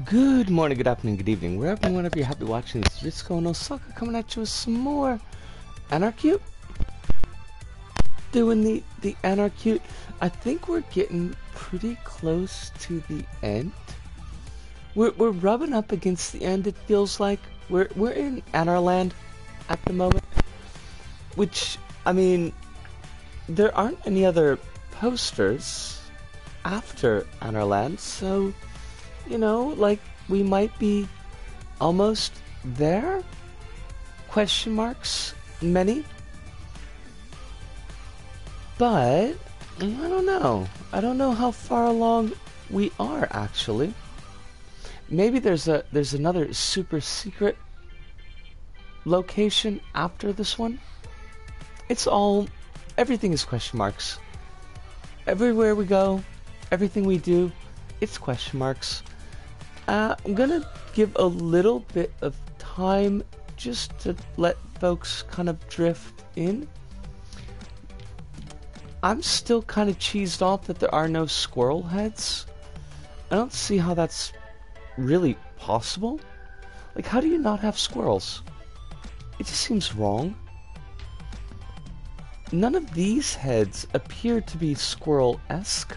Good morning, good afternoon, good evening, wherever and whenever you're happy watching this. Ritsuko no Saka coming at you with some more Anarcute. Doing the Anarcute. I think we're getting pretty close to the end. We're rubbing up against the end. It feels like we're in Anarland at the moment, which I mean, there aren't any other posters after Anarland, so. You know, like, we might be almost there? Question marks, many. But, I don't know. I don't know how far along we are, actually. Maybe there's another super secret location after this one. Everything is question marks. Everywhere we go, everything we do, it's question marks. I'm gonna give a little bit of time just to let folks kind of drift in. I'm still kind of cheesed off that there are no squirrel heads. I don't see how that's really possible. Like, how do you not have squirrels? It just seems wrong. None of these heads appear to be squirrel-esque.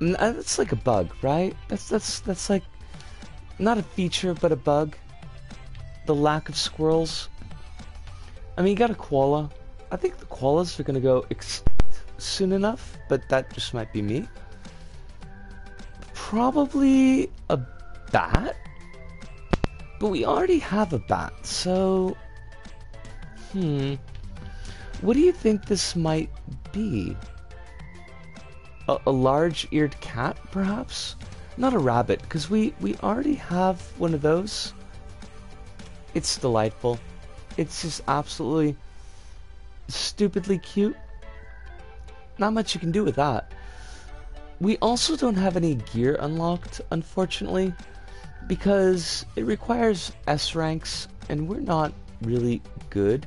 That's like a bug, right? That's like not a feature, but a bug. The lack of squirrels. I mean, you got a koala. I think the koalas are gonna go extinct soon enough, but that just might be me. Probably a bat, but we already have a bat, so what do you think this might be? A large-eared cat, perhaps? Not a rabbit, because we already have one of those. It's delightful. It's just absolutely stupidly cute. Not much you can do with that. We also don't have any gear unlocked, unfortunately, because it requires S ranks, and we're not really good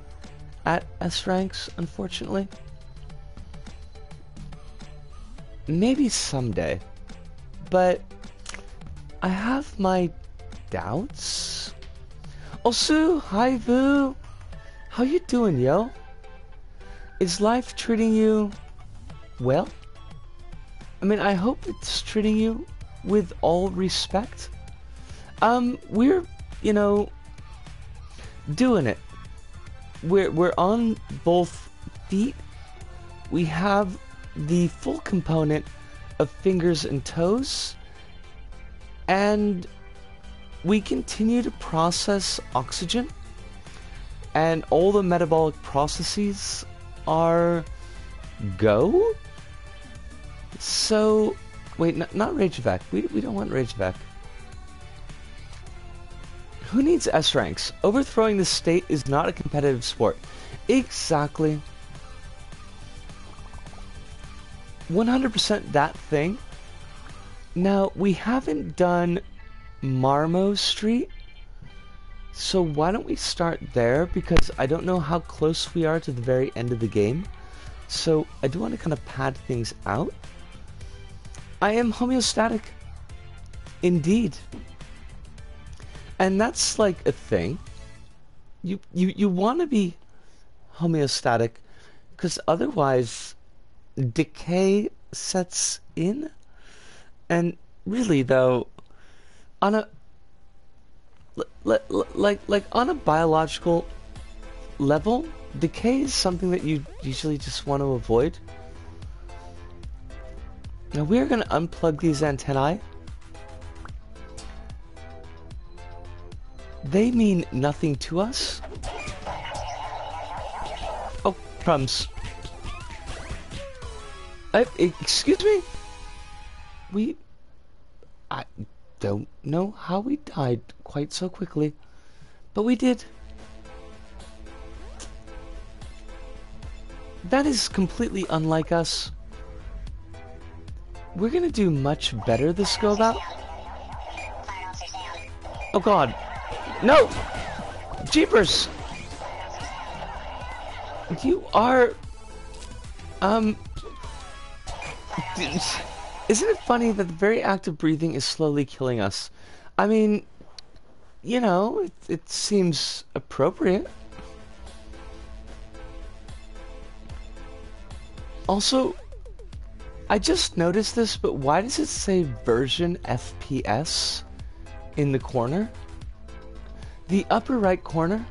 at S ranks, unfortunately. Maybe someday, but I have my doubts. Also, hi Vu, how you doing, yo? Is life treating you well? I mean, I hope it's treating you with all respect. We're, you know, doing it. We're on both feet. We have the full component of fingers and toes, and we continue to process oxygen, and all the metabolic processes are go. So wait, not rage evac. We don't want rage evac. Who needs S ranks? Overthrowing the state is not a competitive sport. Exactly. 100% that thing. Now, we haven't done Marmo Street, so why don't we start there, because I don't know how close we are to the very end of the game, so I do want to kind of pad things out. I am homeostatic. Indeed. And that's like a thing. You want to be homeostatic, because otherwise decay sets in. And really though, on a like on a biological level, decay is something that you usually just want to avoid. Now we're going to unplug these antennae. They mean nothing to us. Oh, crumbs. Excuse me? I don't know how we died quite so quickly, but we did. That is completely unlike us. We're gonna do much better this go about. Oh god. No! Jeepers! You are... Isn't it funny that the very act of breathing is slowly killing us? I mean, you know, it seems appropriate. Also, I just noticed this, but why does it say version FPS in the corner? The upper right corner,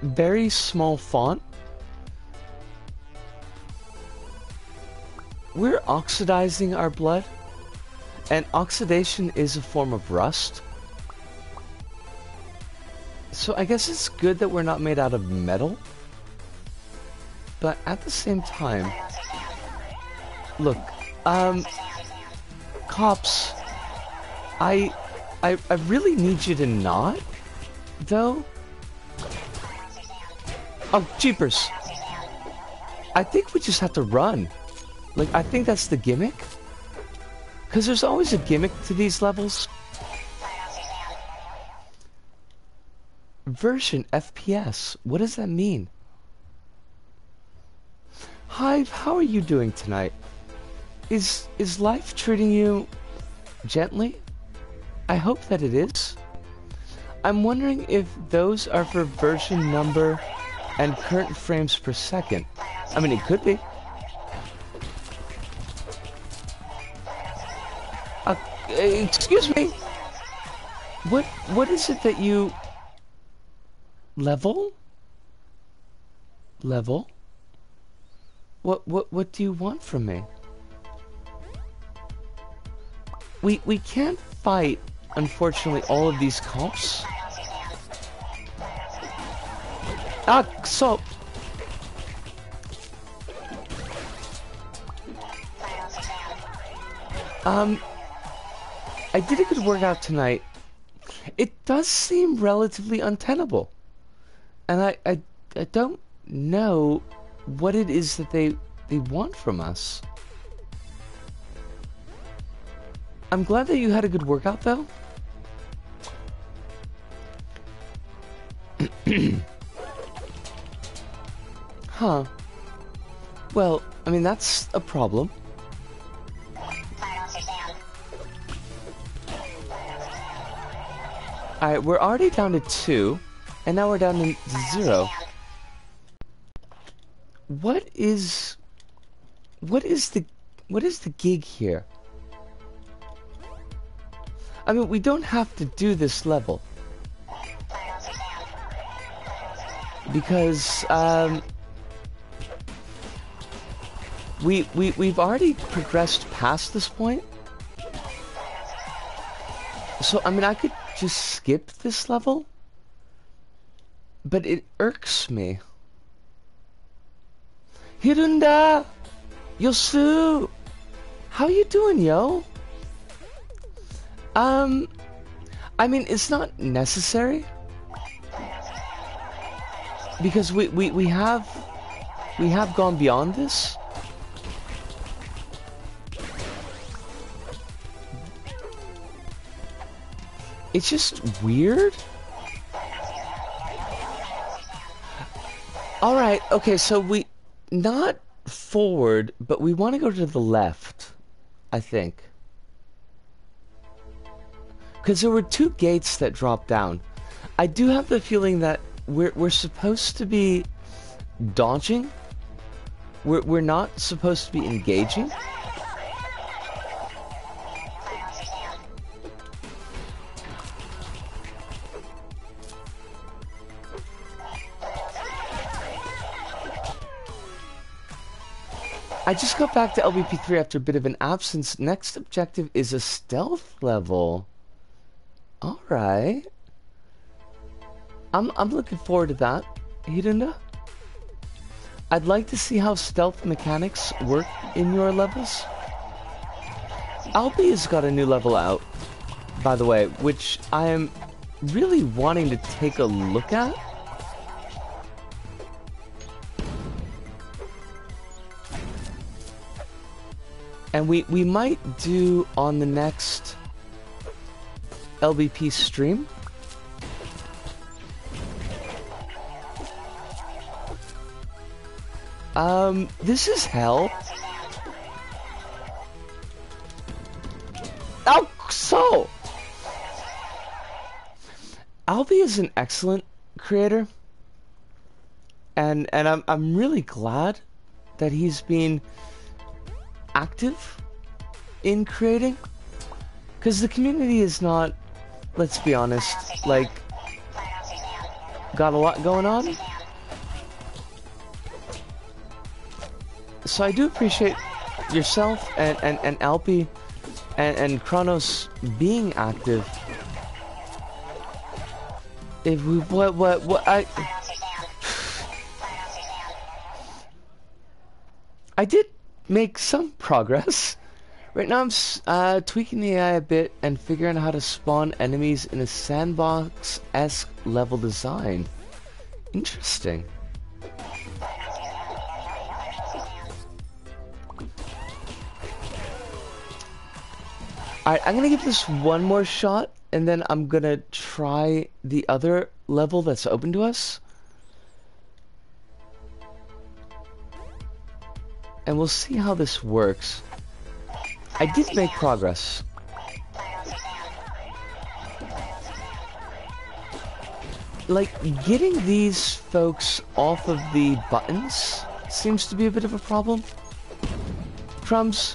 very small font. We're oxidizing our blood, and oxidation is a form of rust. So I guess it's good that we're not made out of metal, but at the same time, look, cops, I really need you to not, though. Oh, jeepers. I think we just have to run. Like, I think that's the gimmick. Because there's always a gimmick to these levels. Version FPS. What does that mean? Hive, how are you doing tonight? Is life treating you gently? I hope that it is. I'm wondering if those are for version number and current frames per second. I mean, it could be. Excuse me. What is it that you level? Level? What do you want from me? We can't fight, unfortunately, all of these cops. Ah, so I did a good workout tonight. It does seem relatively untenable. And I don't know what it is that they want from us. I'm glad that you had a good workout, though. Huh. Well, I mean, that's a problem. Alright, we're already down to 2, and now we're down to 0. What is the gig here? I mean, we don't have to do this level. Because, we've already progressed past this point. So, I mean, I could just skip this level, but it irks me. Hirunda! Yosu! How you doing, yo? I mean, it's not necessary. Because we have gone beyond this. It's just weird. Alright, okay, so we... Not forward, but we want to go to the left, I think. Because there were 2 gates that dropped down. I do have the feeling that we're supposed to be dodging. We're not supposed to be engaging. I just got back to LBP3 after a bit of an absence. Next objective is a stealth level. Alright. I'm looking forward to that, Hirunda. I'd like to see how stealth mechanics work in your levels. Albie has got a new level out, by the way, which I am really wanting to take a look at. And we might do on the next LBP stream. This is hell. Oh, so Albie is an excellent creator, and I'm really glad that he's been active in creating, because the community is not, let's be honest, like, got a lot going on. So I do appreciate yourself and Alpi and Kronos being active. If we what I did make some progress. Right now I'm tweaking the AI a bit and figuring out how to spawn enemies in a sandbox-esque level design. Interesting. Alright, I'm gonna give this one more shot, and then I'm gonna try the other level that's open to us. And we'll see how this works. I did make progress. Like, getting these folks off of the buttons seems to be a bit of a problem. Crumbs.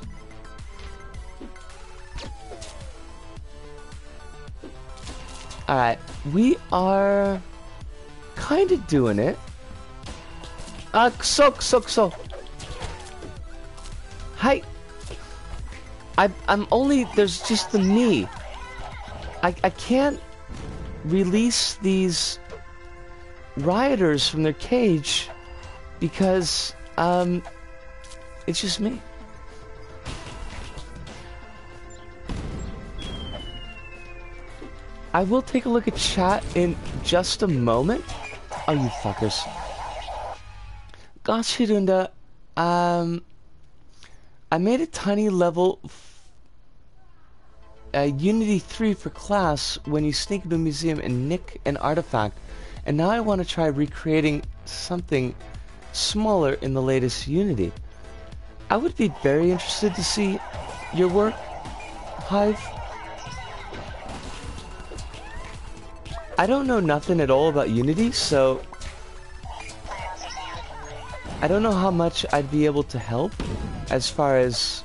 Alright, we are kind of doing it. So. Hi. I'm only, there's just the me. I can't release these rioters from their cage because, it's just me. I will take a look at chat in just a moment. Oh, you fuckers. Gashirunda, I made a tiny level Unity 3 for class when you sneak into a museum and nick an artifact, and now I want to try recreating something smaller in the latest Unity. I would be very interested to see your work, Hive. I don't know nothing at all about Unity, so I don't know how much I'd be able to help as far as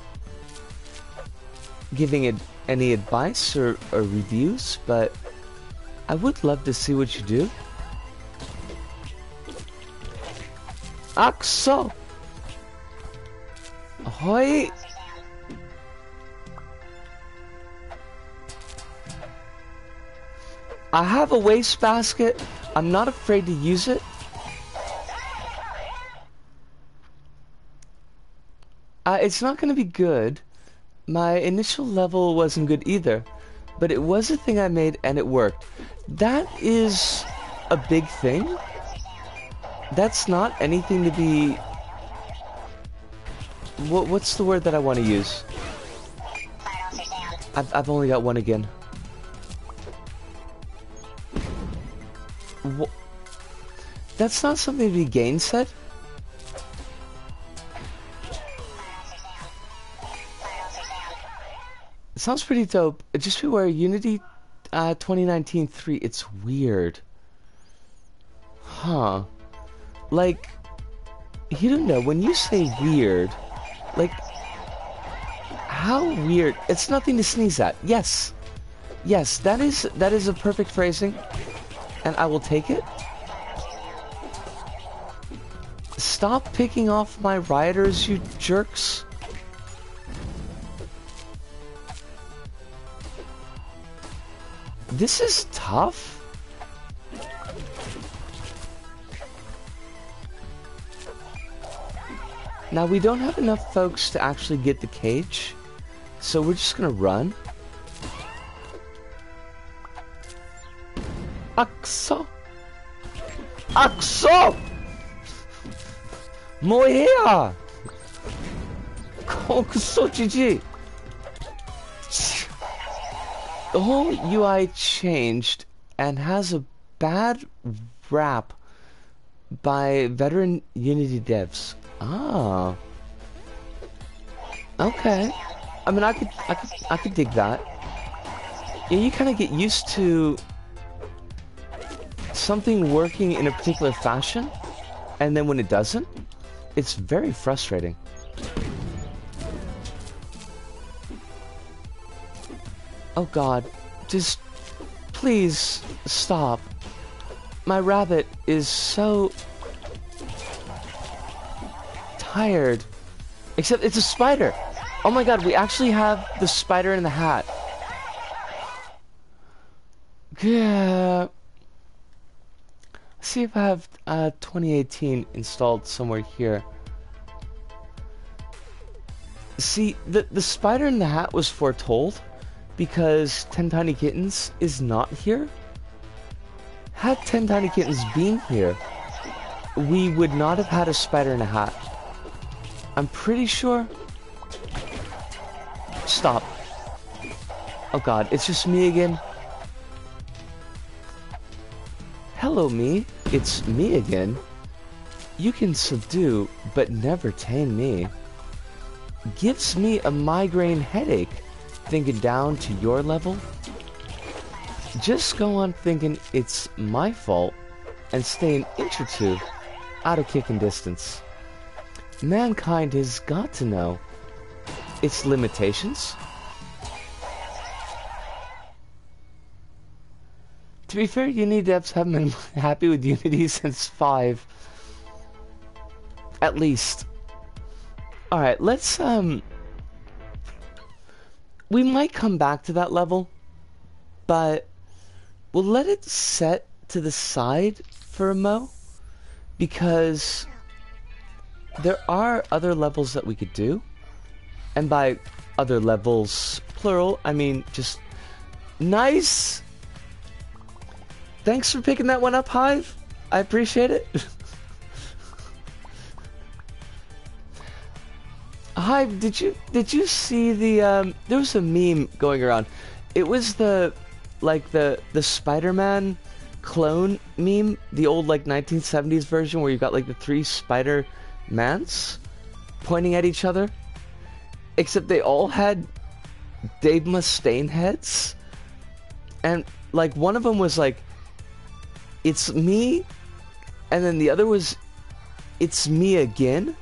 giving it any advice or reviews, but I would love to see what you do. Axo! Ahoy! I have a wastebasket. I'm not afraid to use it. It's not going to be good. My initial level wasn't good either, but it was a thing I made and it worked. That is a big thing. That's not anything to be... What's the word that I want to use? I've only got one again. That's not something to be gainsaid. It sounds pretty dope. Just beware, Unity 2019-3, it's weird. Huh. Like, you don't know, when you say weird, like, how weird? It's nothing to sneeze at. Yes. Yes, that is a perfect phrasing, and I will take it. Stop picking off my rioters, you jerks. This is tough. Now, we don't have enough folks to actually get the cage, so we're just gonna run. Axo! Axo! Moya! Kokuso GG! The whole UI changed and has a bad rap by veteran Unity devs. Ah. Okay. I mean, I could dig that. Yeah, you kind of get used to something working in a particular fashion, and then when it doesn't, it's very frustrating. Oh god, just please stop. My rabbit is so tired. Except it's a spider. Oh my god, we actually have the spider in the hat. Yeah. Let's see if I have 2018 installed somewhere here. See, the spider in the hat was foretold because 10 Tiny Kittens is not here. Had 10 Tiny Kittens been here, we would not have had a spider in a hat. I'm pretty sure. Stop. Oh god, it's just me again. Hello, me. It's me again. You can subdue, but never tame me. Gives me a migraine headache, thinking down to your level. Just go on thinking it's my fault, and stay an inch or two out of kicking distance. Mankind has got to know its limitations. To be fair, Unity devs haven't been happy with Unity since 5. At least. Alright, let's, we might come back to that level, but we'll let it set to the side for a mo, because there are other levels that we could do, and by other levels, plural, I mean just nice. Thanks for picking that one up, Hive. I appreciate it. Hive, did you see the there was a meme going around. It was the Spider-Man clone meme, the old like 1970s version where you got like the 3 Spider-Mans pointing at each other. Except they all had Dave Mustaine heads. And like one of them was like, it's me, and then the other was, it's me again.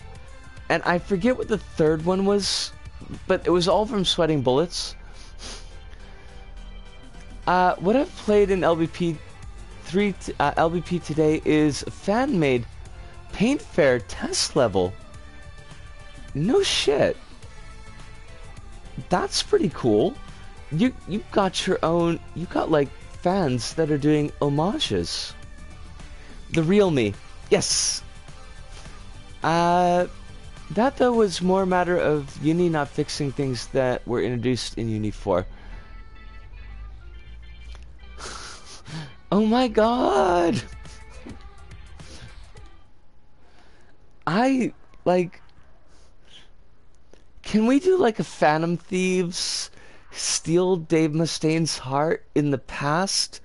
And I forget what the third one was, but it was all from Sweating Bullets. What I've played in LBP today is fan-made PtaER test level. No shit. That's pretty cool. You got your own. You got like fans that are doing homages. The real me, yes. That though was more a matter of Uni not fixing things that were introduced in Uni 4. Oh my god! Can we do like a Phantom Thieves steal Dave Mustaine's heart in the past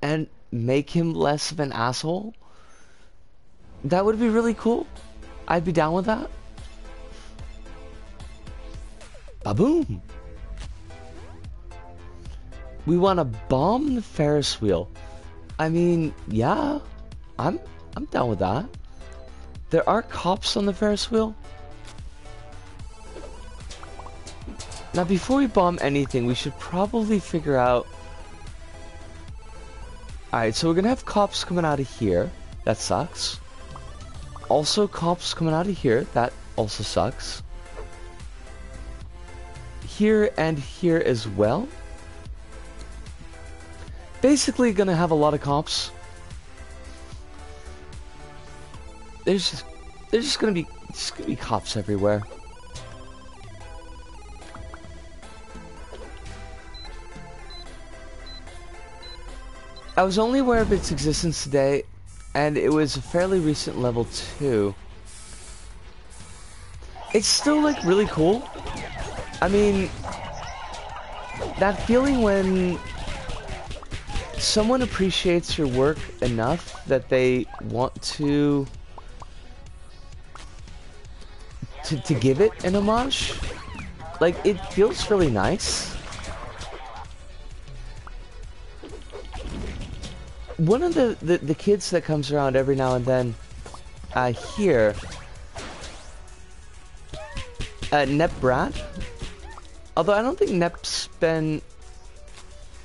and make him less of an asshole? That would be really cool. I'd be down with that. Ba-boom! We want to bomb the Ferris wheel. I mean, yeah, I'm down with that. There are cops on the Ferris wheel. Now, before we bomb anything, we should probably figure out... Alright, so we're gonna have cops coming out of here. That sucks. Also, cops coming out of here. That also sucks. Here and here as well. Basically gonna have a lot of cops. There's just gonna be cops everywhere. I was only aware of its existence today, and it was a fairly recent level too. It's still like really cool. I mean, that feeling when someone appreciates your work enough that they want to give it an homage, like, it feels really nice. one of the kids that comes around every now and then, here, Nep Brad. Although I don't think Nep's been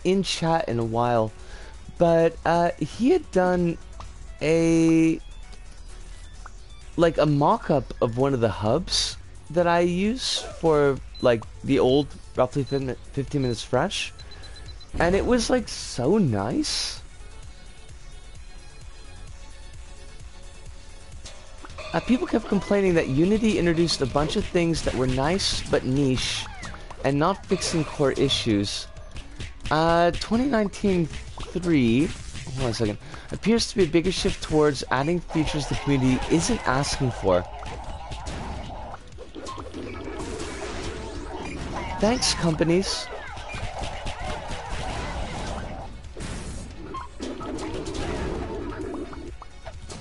in chat in a while, but he had done a mock-up of one of the hubs that I use for like the old roughly 15 minutes fresh, and it was like so nice. People kept complaining that Unity introduced a bunch of things that were nice but niche and not fixing core issues. 2019-3, hold on a second, appears to be a bigger shift towards adding features the community isn't asking for. Thanks, companies.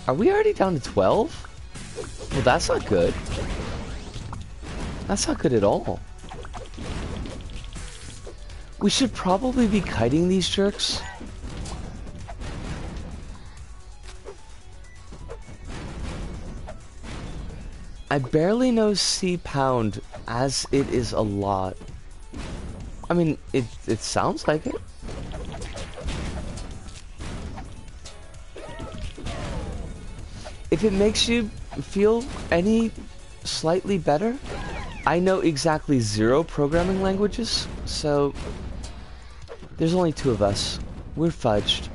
Are we already down to 12? Well, that's not good. That's not good at all. We should probably be kiting these jerks. I barely know C pound, as it is a lot. I mean, it sounds like it. If it makes you feel any slightly better, I know exactly 0 programming languages, so there's only 2 of us. We're fudged.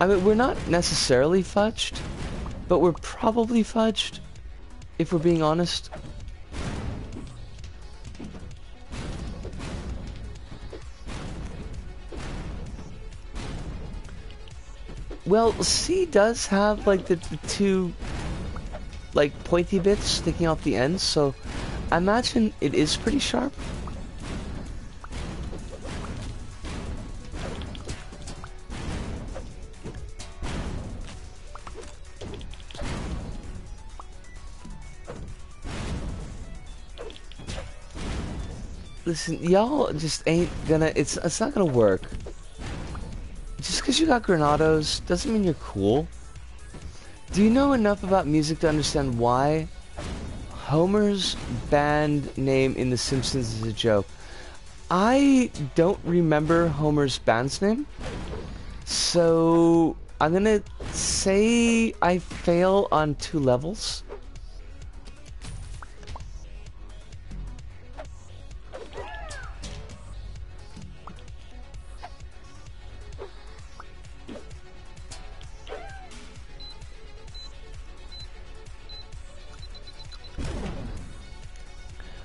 I mean, we're not necessarily fudged, but we're probably fudged, if we're being honest. Well, C does have like the 2 like pointy bits sticking off the ends, so I imagine it is pretty sharp. Listen, y'all just ain't gonna, it's not gonna work. Just because you got Granados doesn't mean you're cool. Do you know enough about music to understand why Homer's band name in The Simpsons is a joke? I don't remember Homer's band's name, so I'm gonna say I fail on 2 levels.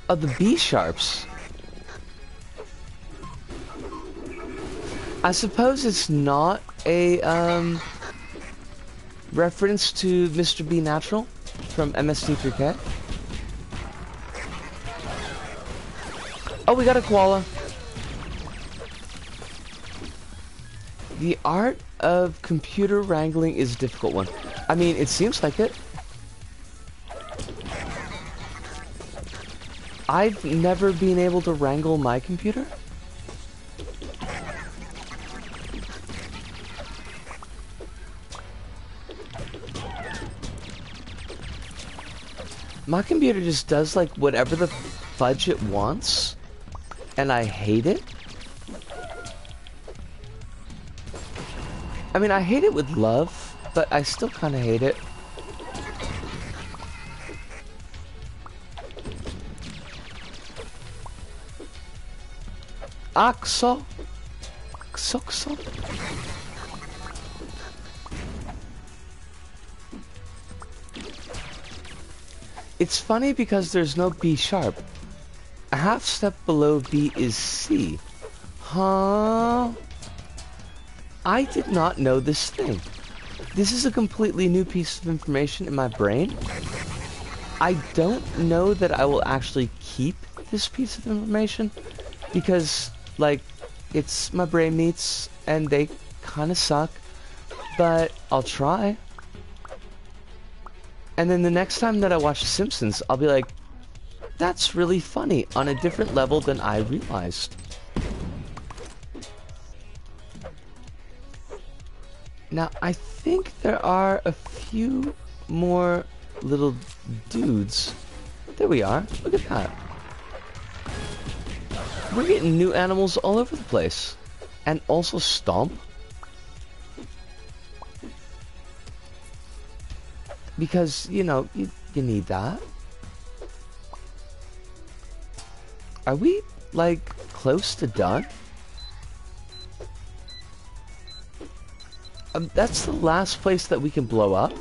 Of the B sharps. I suppose it's not a reference to Mr. B Natural from MST3K. Oh, we got a koala. The art of computer wrangling is a difficult one. I mean, it seems like it. I've never been able to wrangle my computer. My computer just does like whatever the fudge it wants, and I hate it. I mean, I hate it with love, but I still kind of hate it. Axo. Xoxo. It's funny because there's no B sharp. A half step below B is C. Huh? I did not know this thing. This is a completely new piece of information in my brain. I don't know that I will actually keep this piece of information because, like, it's my brain meats and they kind of suck, but I'll try. And then the next time that I watch The Simpsons, I'll be like, that's really funny on a different level than I realized. Now, I think there are a few more little dudes. There we are. Look at that. We're getting new animals all over the place. And also Stomp. Because, you know, you need that. Are we, like, close to done? That's the last place that we can blow up.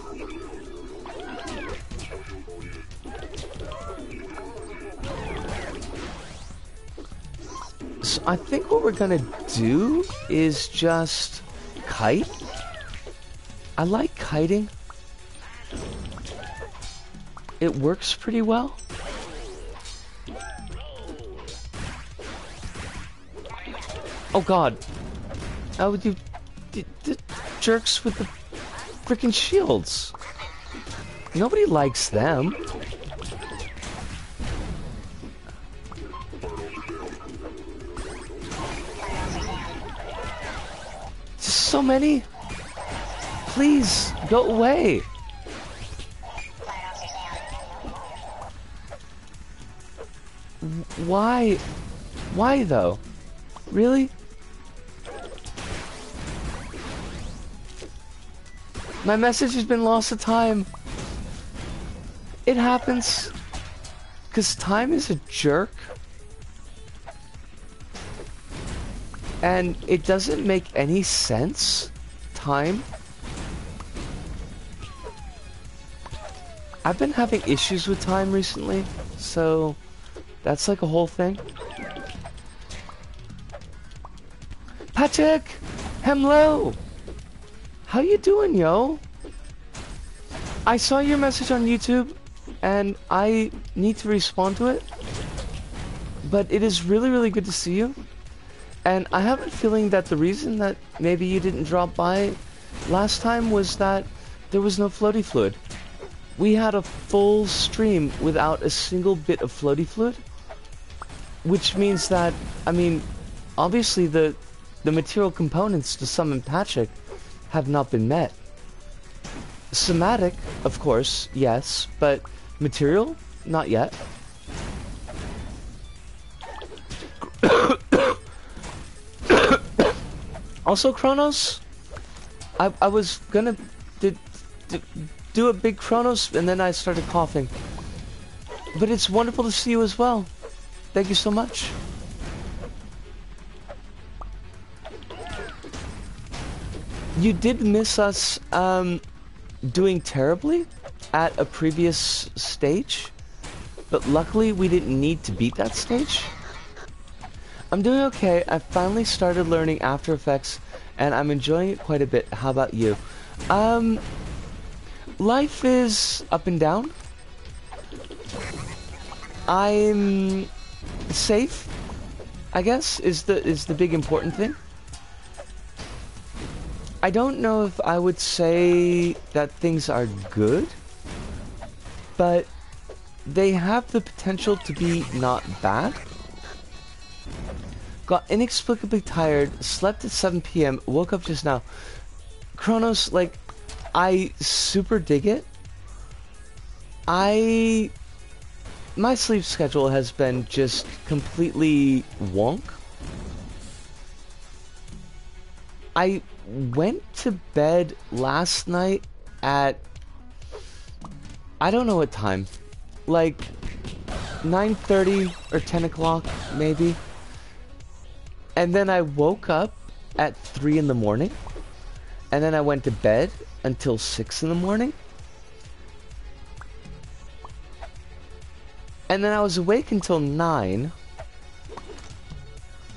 So I think what we're gonna do is just kite. I like kiting. It works pretty well. Oh god. Oh, you jerks with the freaking shields. Nobody likes them. So many. Please go away. Why? Why though? Really? My message has been lost to time. It happens. 'Cause time is a jerk. And it doesn't make any sense. Time. I've been having issues with time recently, so that's like a whole thing. Patrick! Hello! How you doing, yo? I saw your message on YouTube, and I need to respond to it. But it is really, really good to see you. And I have a feeling that the reason that maybe you didn't drop by last time was that there was no floaty fluid. We had a full stream without a single bit of floaty fluid. Which means that, I mean, obviously the material components to summon Patrick have not been met. Somatic, of course, yes, but material, not yet. Also, Chronos, I was gonna do a big Chronos, and then I started coughing. But it's wonderful to see you as well. Thank you so much. You did miss us doing terribly at a previous stage, but luckily we didn't need to beat that stage. I'm doing okay. I finally started learning After Effects, and I'm enjoying it quite a bit. How about you? Life is up and down. I'm safe, I guess, is the big important thing. I don't know if I would say that things are good, but they have the potential to be not bad. Got inexplicably tired, slept at 7 PM, woke up just now. Chronos, like, I super dig it. My sleep schedule has been just completely wonk. I went to bed last night at, I don't know what time, like 9:30 or 10 o'clock maybe. And then I woke up at 3 in the morning. And then I went to bed until 6 in the morning. And then I was awake until 9.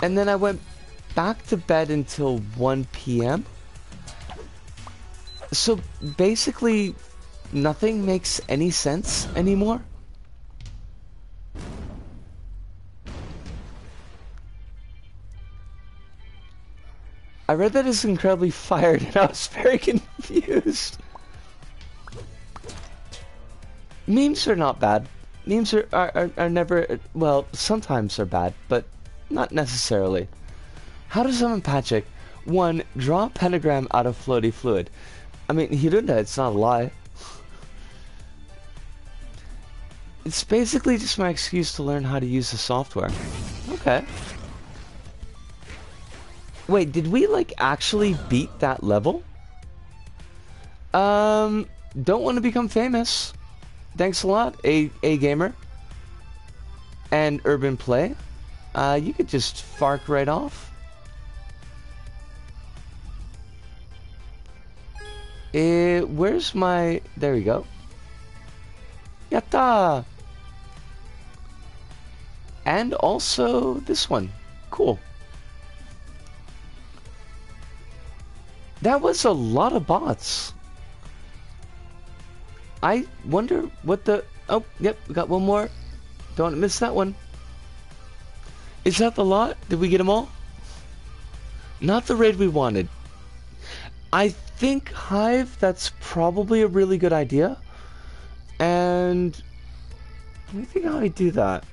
And then I went back to bed until 1 PM. So basically, nothing makes any sense anymore. I read that it's incredibly fired, and I was very confused. Memes are not bad. Memes are never, well, sometimes are bad, but not necessarily. How to summon Patrick? 1. Draw a pentagram out of floaty fluid. I mean, Hirunda, it's not a lie. It's basically just my excuse to learn how to use the software. Okay. Wait, did we, like, actually beat that level? Don't want to become famous. Thanks a lot, A Gamer. And Urban Play. You could just fark right off. Where's my... There we go. Yatta! And also this one. Cool. That was a lot of bots. I wonder what the... Oh, yep, we got one more. Don't want to miss that one. Is that the lot? Did we get them all? Not the raid we wanted. I think Hive, that's probably a really good idea. And... let me think how I do that.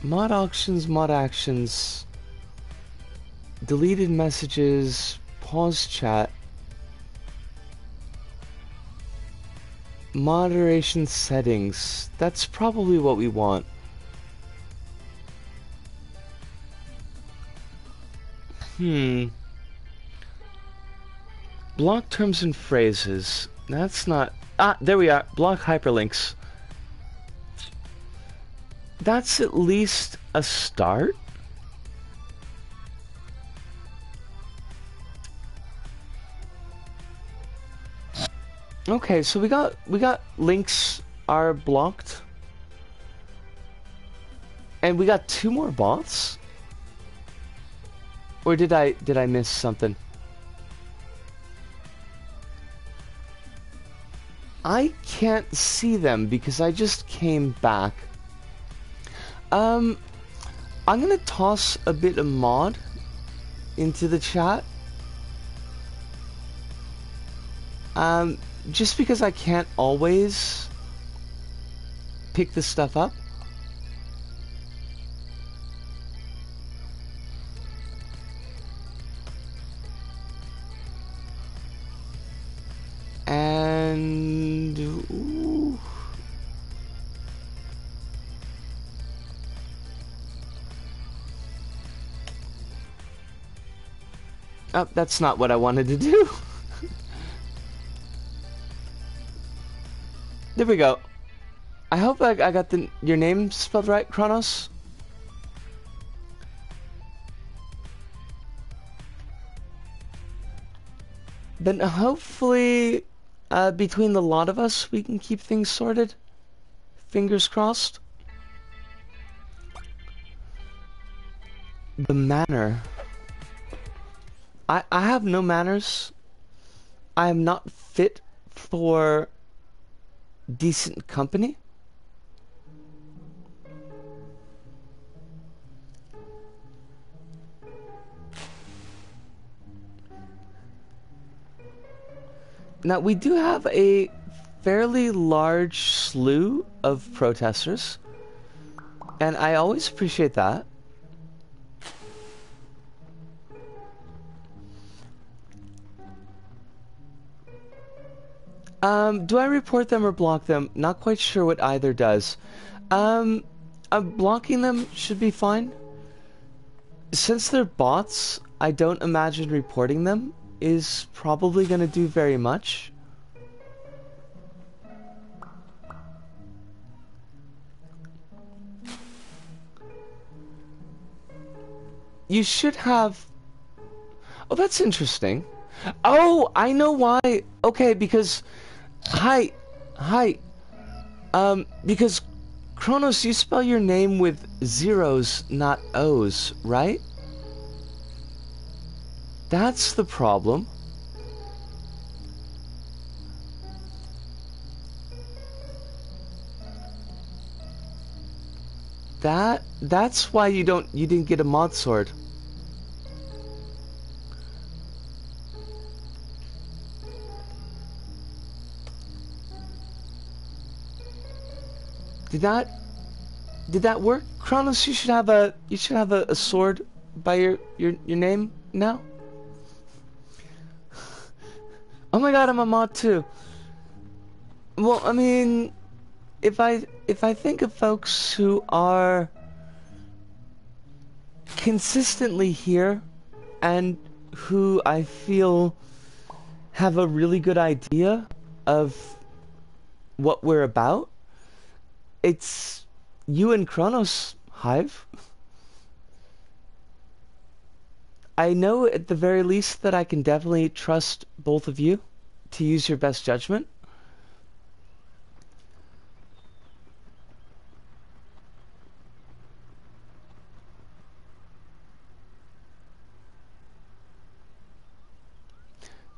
Mod auctions, mod actions, deleted messages, pause chat, moderation settings. That's probably what we want. Block terms and phrases. That's not... Ah, there we are. Block hyperlinks. That's at least a start. Okay, so we got links are blocked. And we got 2 more bots? Or did I miss something? I can't see them because I just came back. I'm gonna toss a bit of mod into the chat. Just because I can't always pick this stuff up. And... ooh. Oh, that's not what I wanted to do. There we go. I hope I got your name spelled right, Kronos. Then hopefully, between the lot of us, we can keep things sorted. Fingers crossed. The manner. I have no manners. I am not fit for decent company. Now, we do have a fairly large slew of protesters, and I always appreciate that. Do I report them or block them? Not quite sure what either does. Blocking them should be fine. Since they're bots, I don't imagine reporting them is probably going to do very much. You should have... Oh, that's interesting. Oh, I know why. Okay, because... Hi. Because Kronos, you spell your name with zeros, not O's, right? That's the problem. That's why you didn't get a mod sword. Did that work? Kronos, you should have a sword by your name now? Oh my god, I'm a mod too. Well, I mean, if I think of folks who are consistently here and who I feel have a really good idea of what we're about, it's you and Kronos, Hive. I know at the very least that I can definitely trust both of you to use your best judgment.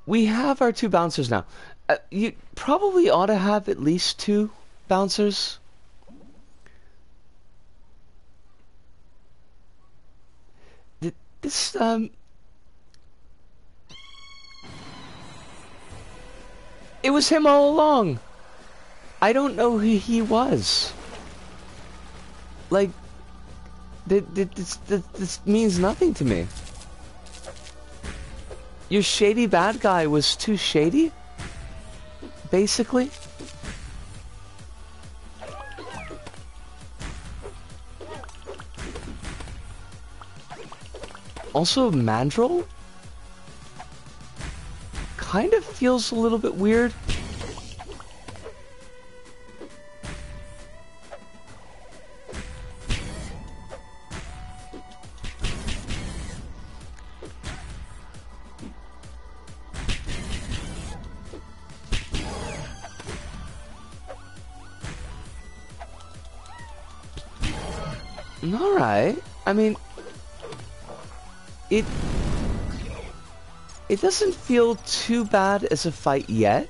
We have our 2 bouncers now. You probably ought to have at least 2 bouncers. This, it was him all along. I don't know who he was. Like, this means nothing to me. Your shady bad guy was too shady? Basically? Also, Mandrill? Kind of feels a little bit weird. Alright. I mean, it doesn't feel too bad as a fight yet.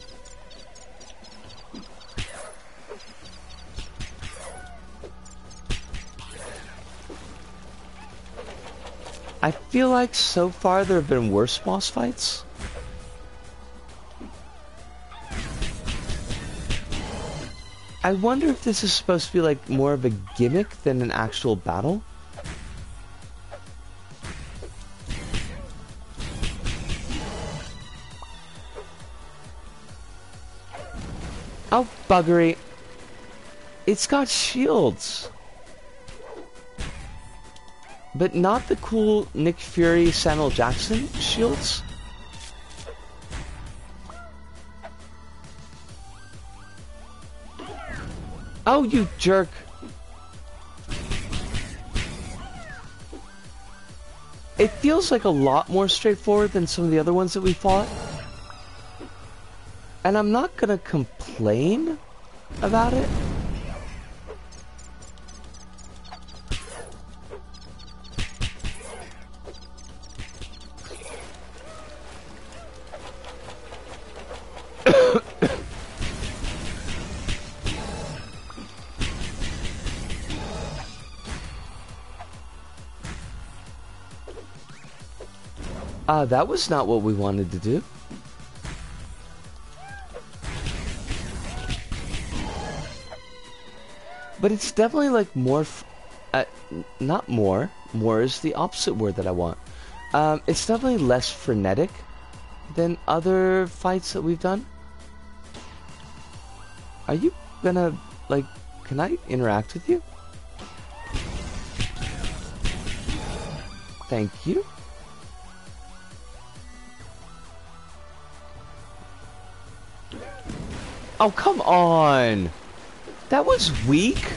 I feel like so far there have been worse boss fights. I wonder if this is supposed to be like more of a gimmick than an actual battle. Oh, buggery. It's got shields. But not the cool Nick Fury, Samuel Jackson shields. Oh, you jerk. It feels like a lot more straightforward than some of the other ones that we fought. And I'm not gonna complain about it. That was not what we wanted to do. But it's definitely like more, not more. More is the opposite word that I want. It's definitely less frenetic than other fights that we've done. Are you gonna, like, can I interact with you? Thank you. Oh, come on! That was weak?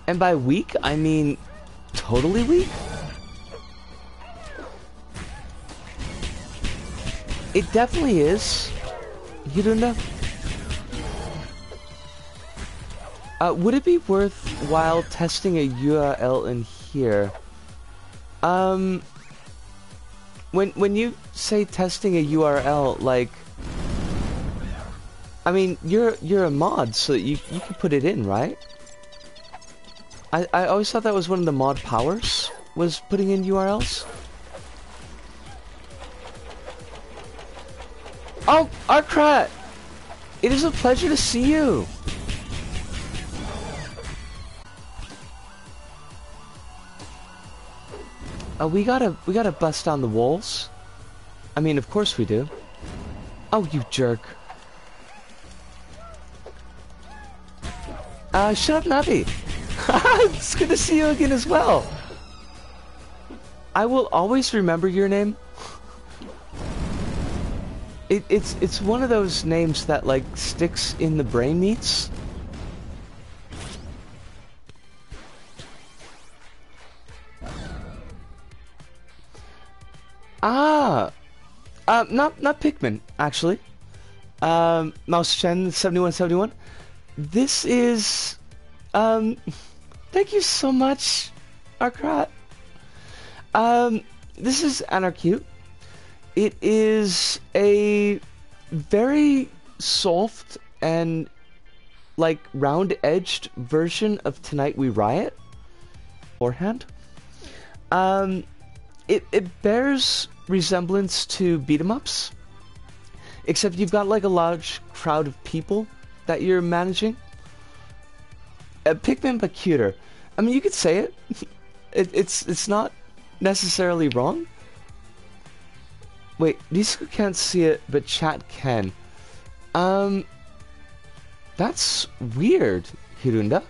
And by weak, I mean totally weak? It definitely is. You don't know? Would it be worthwhile testing a URL in here? When you say testing a URL, like, I mean, you're a mod, so you can put it in, right? I always thought that was one of the mod powers, was putting in URLs. Oh, Arcrat! It is a pleasure to see you! we gotta bust down the walls. I mean, of course we do. Oh, you jerk. Shut up, Navi. It's good to see you again as well. I will always remember your name. It's one of those names that like sticks in the brain meats. Not Pikmin, actually. Mouse Chen 7171. This is thank you so much, Arcrat. This is Anarcute. It is a very soft and like round-edged version of Tonight We Riot. Beforehand. It bears resemblance to beat 'em ups, except you've got like a large crowd of people that you're managing. Pikmin but cuter. I mean, you could say it. It's not necessarily wrong. Wait, Disco can't see it, but chat can. That's weird, Hirunda.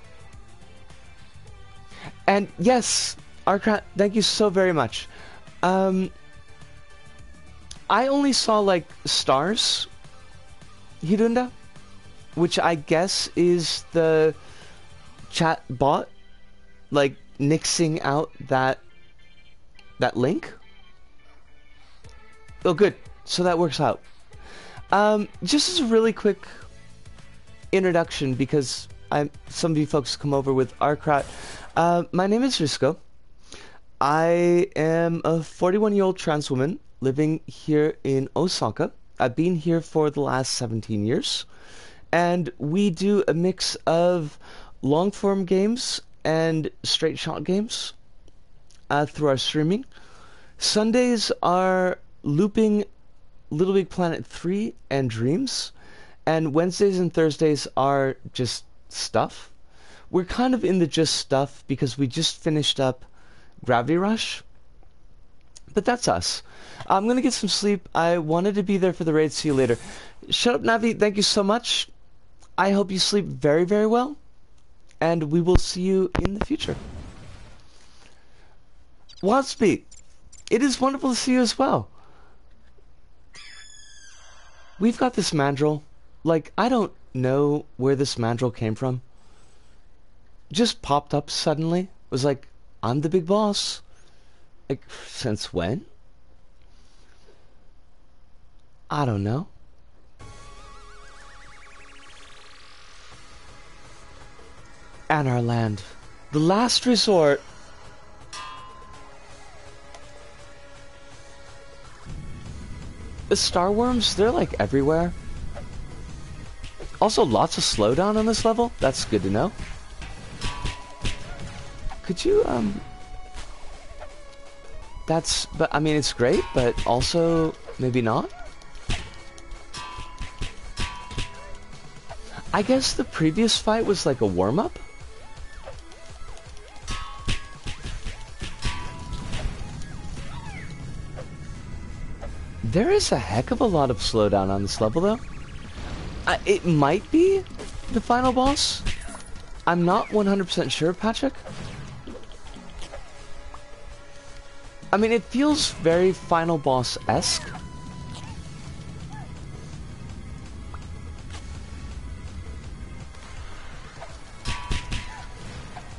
And yes, Arcrat, thank you so very much. I only saw like stars, Hirunda, which I guess is the chat bot like nixing out that link. Oh, good. So that works out. Just as a really quick introduction, because some of you folks come over with Arcrat. My name is Risco. I am a 41-year-old trans woman living here in Osaka. I've been here for the last 17 years. And we do a mix of long-form games and straight-shot games through our streaming. Sundays are looping Little Big Planet 3 and Dreams. And Wednesdays and Thursdays are just stuff. We're kind of in the just stuff because we just finished up Gravity Rush. But that's us. I'm going to get some sleep. I wanted to be there for the raid. See you later. Shut up, Navi. Thank you so much. I hope you sleep very, very well. And we will see you in the future. Wildspeed, it is wonderful to see you as well. We've got this mandrill. Like, I don't know where this mandrill came from. Just popped up suddenly. Was like, I'm the big boss. Like, since when? I don't know. Anarland. The last resort. The star worms, they're like everywhere. Also, lots of slowdown on this level. That's good to know. Could you, but I mean, it's great, but also maybe not. I guess the previous fight was like a warm-up. There is a heck of a lot of slowdown on this level, though. It might be the final boss. I'm not 100% sure, Patrick. I mean, it feels very final boss-esque.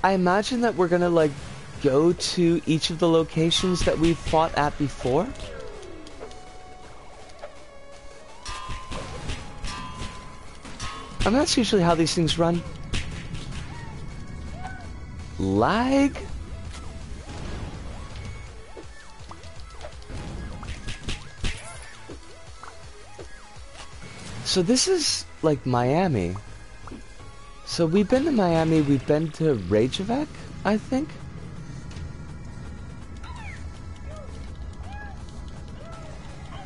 I imagine that we're gonna, like, go to each of the locations that we've fought at before. I mean, that's usually how these things run. Lag? So this is, like, Miami. So we've been to Miami, we've been to Reykjavik, I think?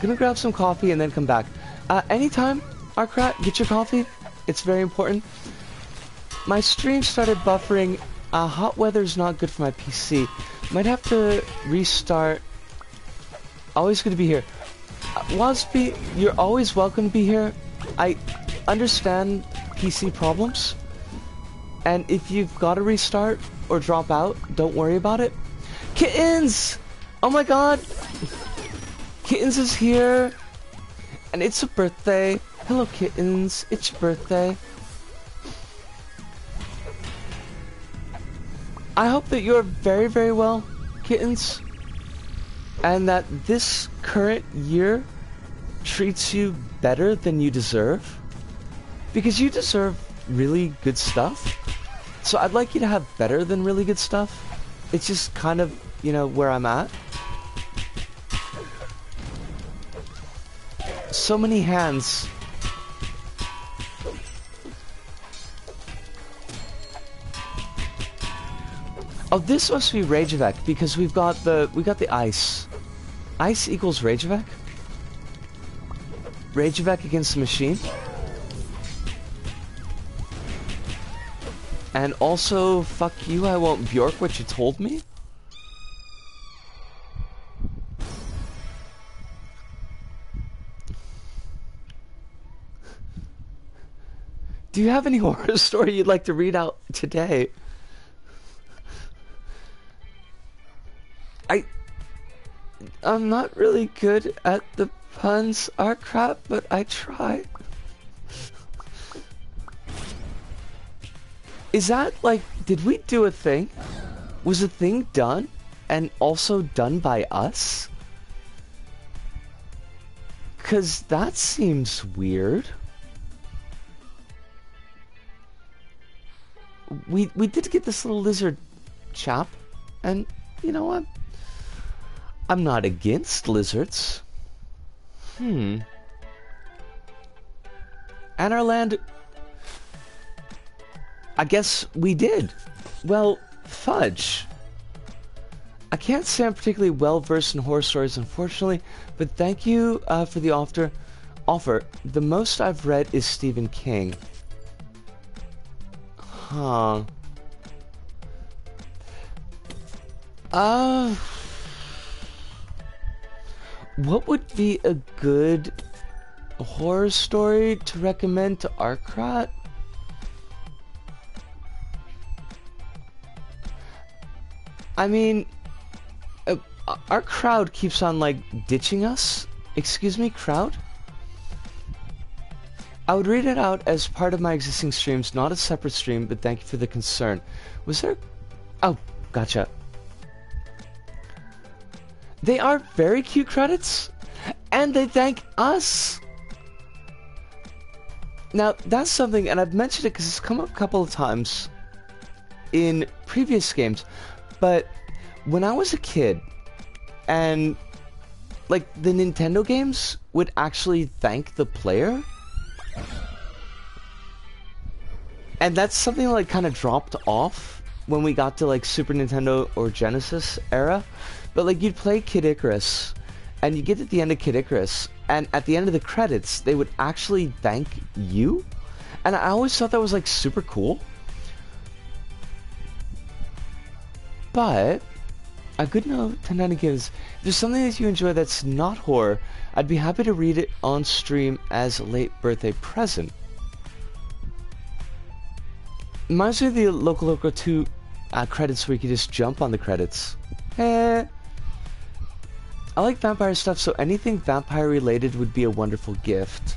Gonna grab some coffee and then come back. Anytime, Arcrat, get your coffee. It's very important. My stream started buffering. Hot weather's not good for my PC. Might have to restart. Always good to be here. Wasby, you're always welcome to be here. I understand PC problems. And if you've got to restart or drop out, don't worry about it. Kittens! Oh my god! Kittens is here. And it's a birthday. Hello, Kittens. It's your birthday. I hope that you're very, very well, Kittens. And that this current year treats you better than you deserve. Because you deserve really good stuff. So I'd like you to have better than really good stuff. It's just kind of, you know, where I'm at. So many hands. Oh, this must be Ragevac because we got the ice. Ice equals Ragevac. Ragevac against the machine. And also, fuck you, I won't Bjork what you told me. Do you have any horror story you'd like to read out today? I'm not really good at the puns, are crap, but I try. Is that like, did we do a thing? Was a thing done and also done by us? 'Cause that seems weird. We did get this little lizard chap, and you know I'm not against lizards. Anarland, I guess we did. Well, fudge. I can't say I'm particularly well versed in horror stories, unfortunately, but thank you for the offer. The most I've read is Stephen King. Huh. What would be a good horror story to recommend to Arcrat? I mean, our crowd keeps on, like, ditching us. Excuse me, crowd? I would read it out as part of my existing streams, not a separate stream, but thank you for the concern. Was there... Oh, gotcha. They are very cute credits, and they thank us. Now, that's something, and I've mentioned it because it's come up a couple of times in previous games, but when I was a kid, and, like, the Nintendo games would actually thank the player, and that's something, like, kind of dropped off when we got to, like, Super Nintendo or Genesis era. But, like, you'd play Kid Icarus, and you get to the end of Kid Icarus, and at the end of the credits, they would actually thank you? And I always thought that was, like, super cool. But a good note to Nana gives, if there's something that you enjoy that's not horror, I'd be happy to read it on stream as a late birthday present. Reminds me of the Loco 2 credits where you could just jump on the credits. I like vampire stuff, so anything vampire related would be a wonderful gift.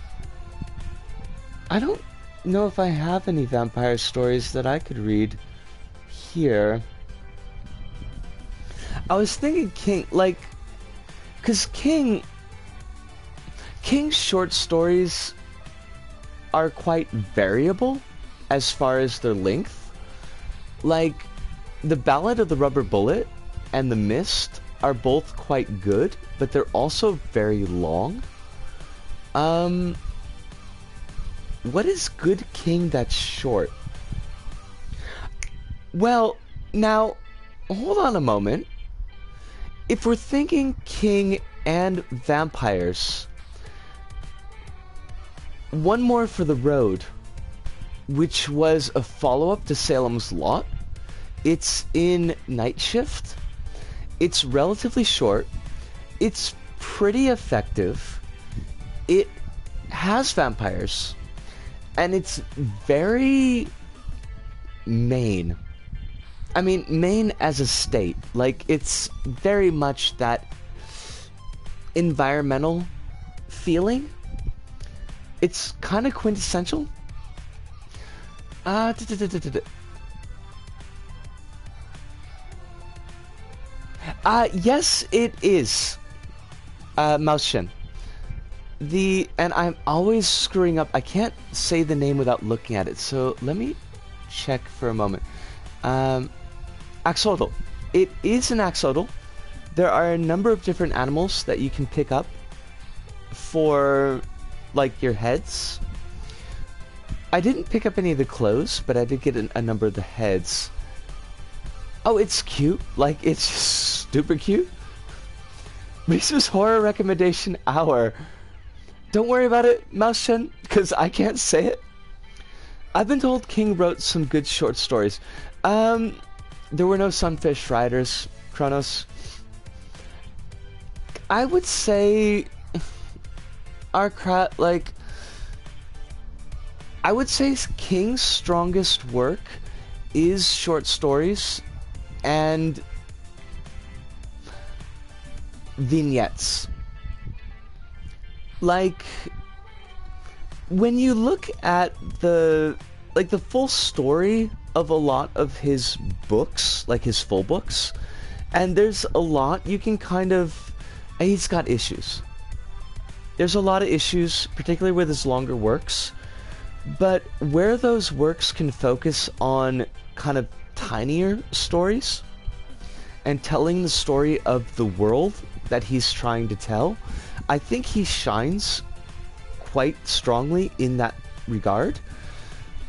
I don't know if I have any vampire stories that I could read here. I was thinking King, like, cause King's short stories are quite variable as far as their length. Like, the Ballad of the Rubber Bullet and The Mist are both quite good, but they're also very long. What is good King that's short? Well, now, hold on a moment. If we're thinking King and vampires, One More for the Road, which was a follow-up to Salem's Lot, it's in Night Shift. It's relatively short. It's pretty effective. It has vampires. And it's very main. I mean, main as a state. Like, it's very much that environmental feeling. It's kind of quintessential. Yes, it is. Mousechin. And I'm always screwing up. I can't say the name without looking at it. So let me check for a moment. Axolotl. It is an axolotl. There are a number of different animals that you can pick up for, like, your heads. I didn't pick up any of the clothes, but I did get a number of the heads. Oh, it's cute. Like, it's super cute. Lisa's horror recommendation hour. Don't worry about it, Mousechin, because I can't say it. I've been told King wrote some good short stories. There were no Sunfish Riders, Kronos. I would say Arcrat, like, I would say King's strongest work is short stories and vignettes. Like, when you look at the full story of a lot of his books, like his full books, and there's a lot you can kind of, he's got issues. There's a lot of issues, particularly with his longer works, but where those works can focus on kind of tinier stories and telling the story of the world that he's trying to tell, I think he shines quite strongly in that regard.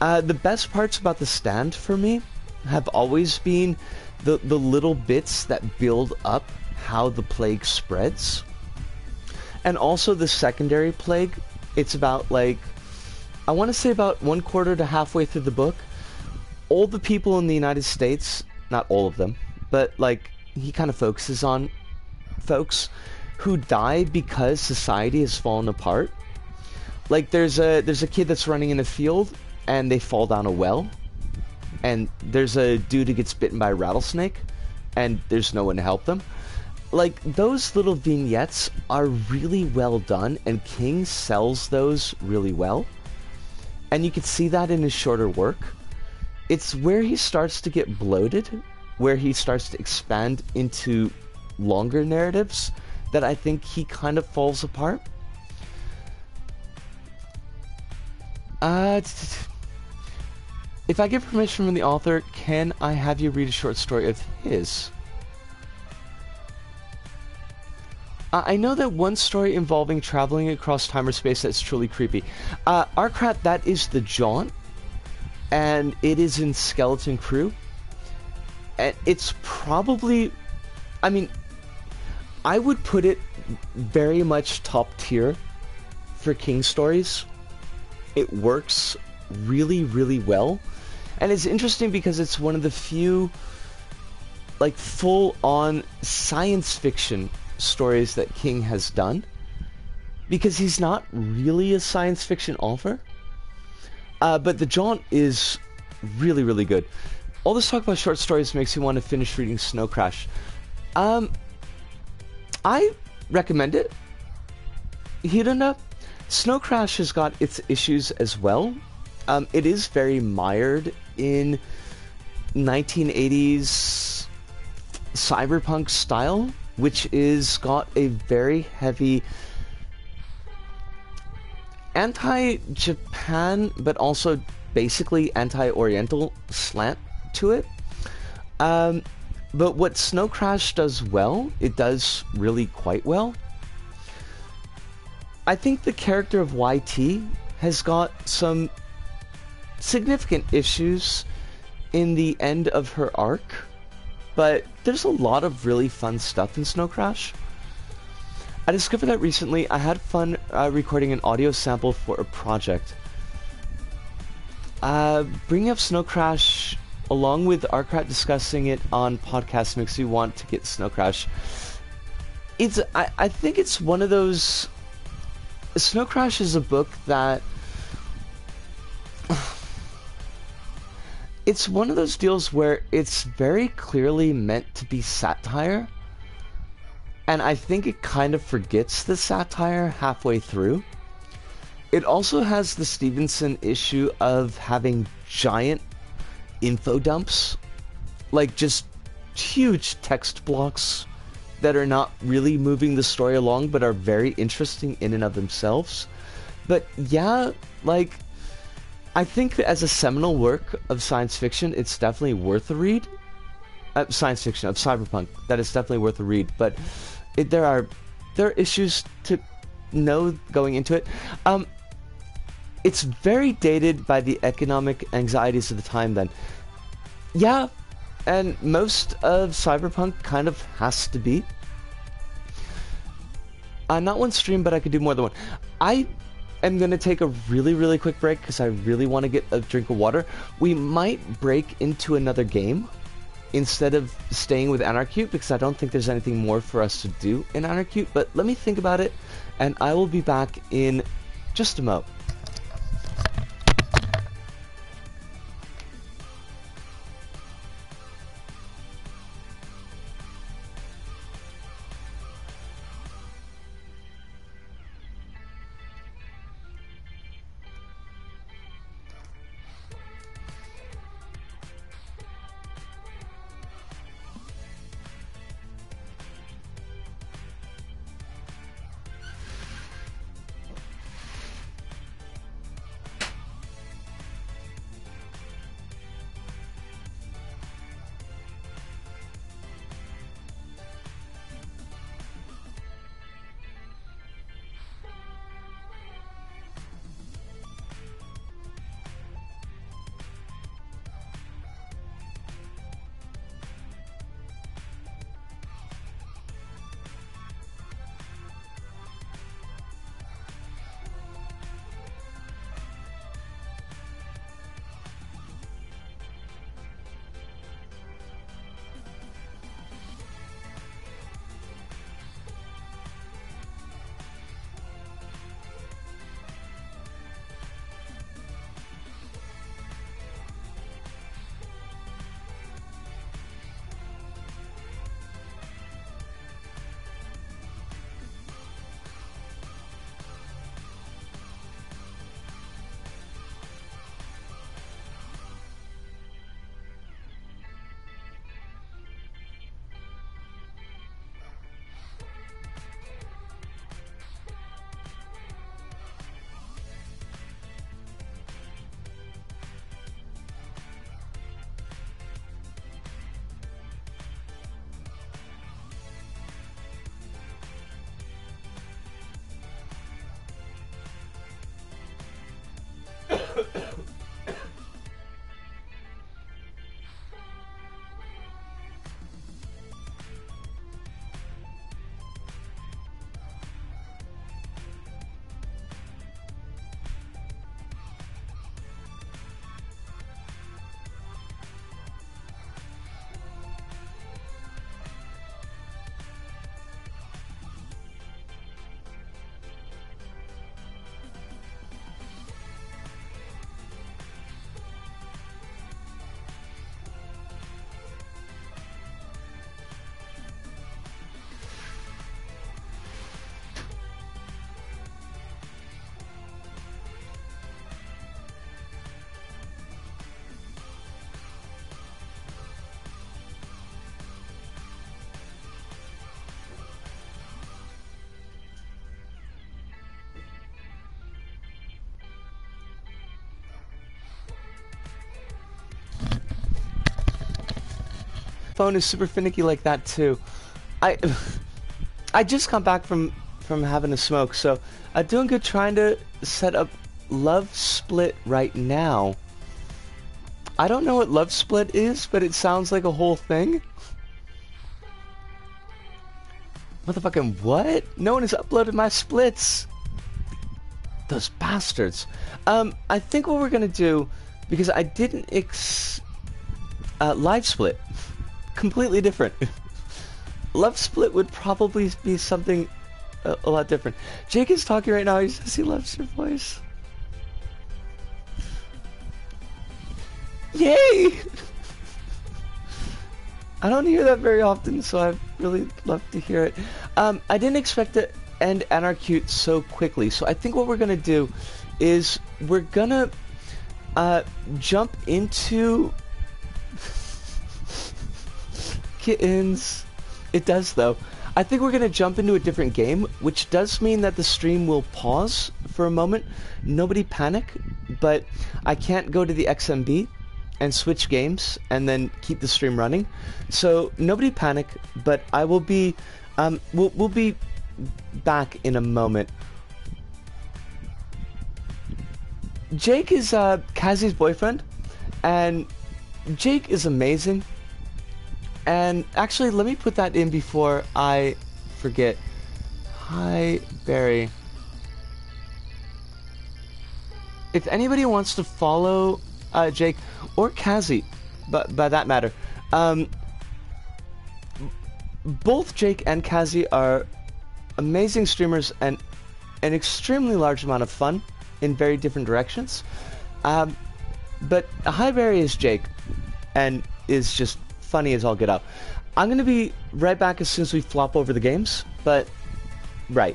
The best parts about The Stand for me have always been the little bits that build up how the plague spreads. And also the secondary plague. It's about, like, I want to say about 1/4 to halfway through the book, all the people in the United States, not all of them, but, like, he kind of focuses on folks who die because society has fallen apart. Like, there's a kid that's running in a field and they fall down a well, and there's a dude who gets bitten by a rattlesnake and there's no one to help them. Like, those little vignettes are really well done, and King sells those really well, and you can see that in his shorter work. It's where he starts to get bloated, where he starts to expand into longer narratives, that I think he kind of falls apart. If I get permission from the author, can I have you read a short story of his? I know that one story involving traveling across time or space that's truly creepy. Arcrat, that is The Jaunt, and it is in Skeleton Crew. And it's probably, I mean, I would put it very much top tier for King stories. It works really, really well. And it's interesting because it's one of the few, like, full-on science fiction stories that King has done, because he's not really a science fiction author. But The Jaunt is really, really good. All this talk about short stories makes me want to finish reading Snow Crash. I recommend it. Hiruna, Snow Crash has got its issues as well. It is very mired in 1980s cyberpunk style, which is got a very heavy anti-Japan, but also basically anti-Oriental slant to it. But what Snow Crash does well, it does really quite well. I think the character of YT has got some significant issues in the end of her arc, but there's a lot of really fun stuff in Snow Crash. I discovered that recently. I had fun recording an audio sample for a project. Bringing up Snow Crash along with Arcrat discussing it on podcast makes me want to get Snow Crash. I think it's one of those. Snow Crash is a book that it's one of those deals where it's very clearly meant to be satire, and I think it kind of forgets the satire halfway through. It also has the Stevenson issue of having giant info dumps, like just huge text blocks that are not really moving the story along but are very interesting in and of themselves. But yeah, like, I think that as a seminal work of science fiction, it's definitely worth a read. Science fiction, of cyberpunk, that is definitely worth a read. But there are issues to know going into it. It's very dated by the economic anxieties of the time then. Yeah, and most of cyberpunk kind of has to be. Not one stream, but I could do more than one. I am going to take a really, really quick break because I really want to get a drink of water. We might break into another game instead of staying with Anarcute because I don't think there's anything more for us to do in Anarcute, but let me think about it, and I will be back in just a mo. Phone is super finicky like that too. I just got back from having a smoke, so doing good. Trying to set up Love Split right now. I don't know what Love Split is, but it sounds like a whole thing. Motherfucking what? No one has uploaded my splits. Those bastards. I think what we're gonna do, because I didn't Live split. Completely different. Love split would probably be something a lot different. Jake is talking right now. He says he loves your voice. Yay! I don't hear that very often, so I'd really love to hear it. I didn't expect to end Anarcute so quickly, so I think what we're gonna do is we're gonna jump into kittens. It does though. I think we're gonna jump into a different game, which does mean that the stream will pause for a moment. Nobody panic, but I can't go to the XMB and switch games and then keep the stream running. So nobody panic, but I will be we'll be back in a moment. Jake is Kazi's boyfriend, and Jake is amazing. And actually, let me put that in before I forget. Hi, Barry. If anybody wants to follow Jake or Kazi, but by that matter, both Jake and Kazi are amazing streamers and an extremely large amount of fun in very different directions. But Hi Barry is Jake and is just funny as all get out. I'm gonna be right back as soon as we flop over the games, but right.